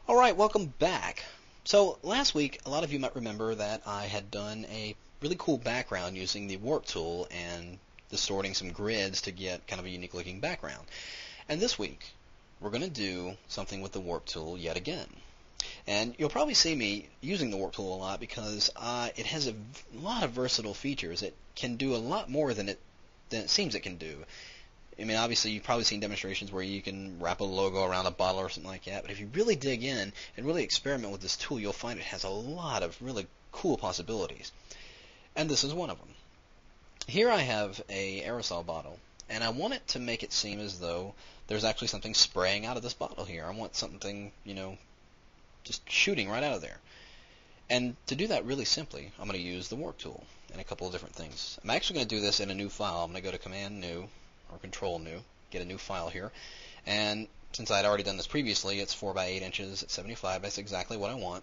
Alright, welcome back. So last week, a lot of you might remember that I had done a really cool background using the warp tool and distorting some grids to get kind of a unique looking background. And this week, we're going to do something with the warp tool yet again. And you'll probably see me using the warp tool a lot because it has a lot of versatile features. It can do a lot more than it seems it can do. I mean, obviously, you've probably seen demonstrations where you can wrap a logo around a bottle or something like that, but if you really dig in and really experiment with this tool, you'll find it has a lot of really cool possibilities. And this is one of them. Here I have a aerosol bottle, and I want it to make it seem as though there's actually something spraying out of this bottle here. I want something, just shooting right out of there. And to do that really simply, I'm going to use the warp tool and a couple of different things. I'm actually going to do this in a new file. I'm going to go to Command New, or Control New, get a new file here, and since I'd already done this previously, it's 4 by 8 inches at 75. That's exactly what I want,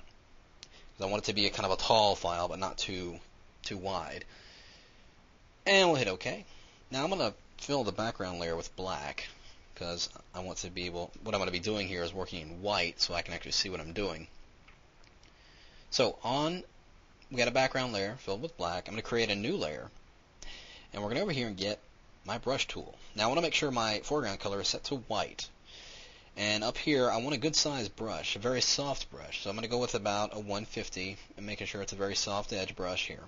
because I want it to be a kind of a tall file, but not too wide. And we'll hit OK. Now I'm going to fill the background layer with black, because I want to be able. What I'm going to be doing here is working in white, so I can actually see what I'm doing. So we got a background layer filled with black. I'm going to create a new layer, and we're going to over here and get my brush tool. Now I want to make sure my foreground color is set to white. And up here I want a good sized brush, a very soft brush. So I'm going to go with about a 150 and making sure it's a very soft edge brush here.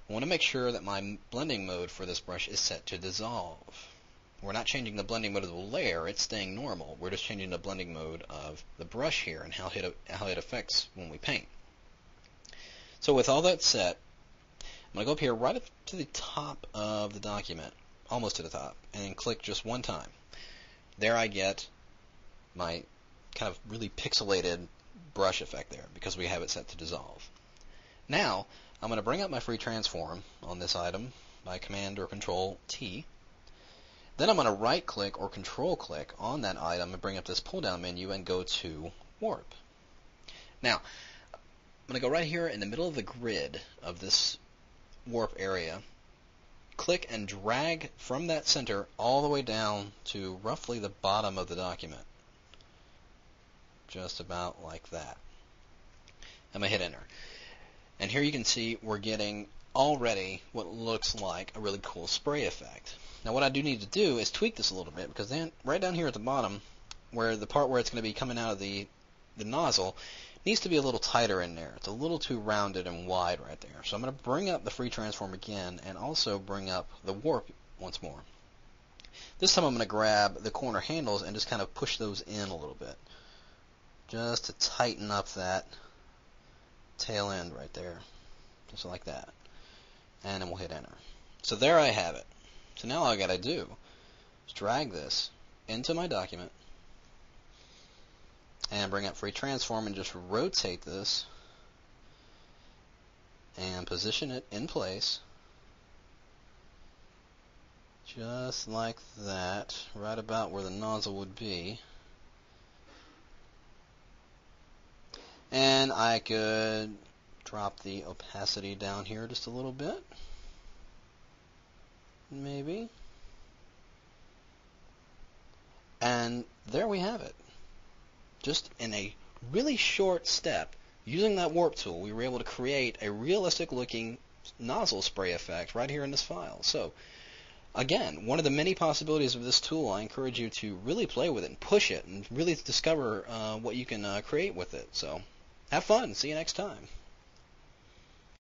I want to make sure that my blending mode for this brush is set to dissolve. We're not changing the blending mode of the layer, it's staying normal. We're just changing the blending mode of the brush here and how it affects when we paint. So with all that set, I'm going to go up here right up to the top of the document, almost to the top, and then click just one time. There I get my kind of really pixelated brush effect there because we have it set to dissolve. Now I'm going to bring up my free transform on this item by Command or Control T. Then I'm going to right click or control click on that item and bring up this pull down menu and go to warp. Now I'm going to go right here in the middle of the grid of this warp area, click and drag from that center all the way down to roughly the bottom of the document. Just about like that. I'm going to hit enter. And here you can see we're getting already what looks like a really cool spray effect. Now what I do need to do is tweak this a little bit, because then right down here at the bottom, where the part where it's going to be coming out of the nozzle, needs to be a little tighter in there. It's a little too rounded and wide right there. So I'm going to bring up the free transform again and also bring up the warp once more. This time I'm going to grab the corner handles and just kind of push those in a little bit, just to tighten up that tail end right there, just like that. And then we'll hit enter. So there I have it. So now all I got to do is drag this into my document and bring up free transform and just rotate this and position it in place just like that, right about where the nozzle would be. And I could drop the opacity down here just a little bit, maybe, and there we have it. Just in a really short step, using that warp tool, we were able to create a realistic looking nozzle spray effect right here in this file. So again, one of the many possibilities of this tool. I encourage you to really play with it and push it and really discover what you can create with it. So have fun. See you next time.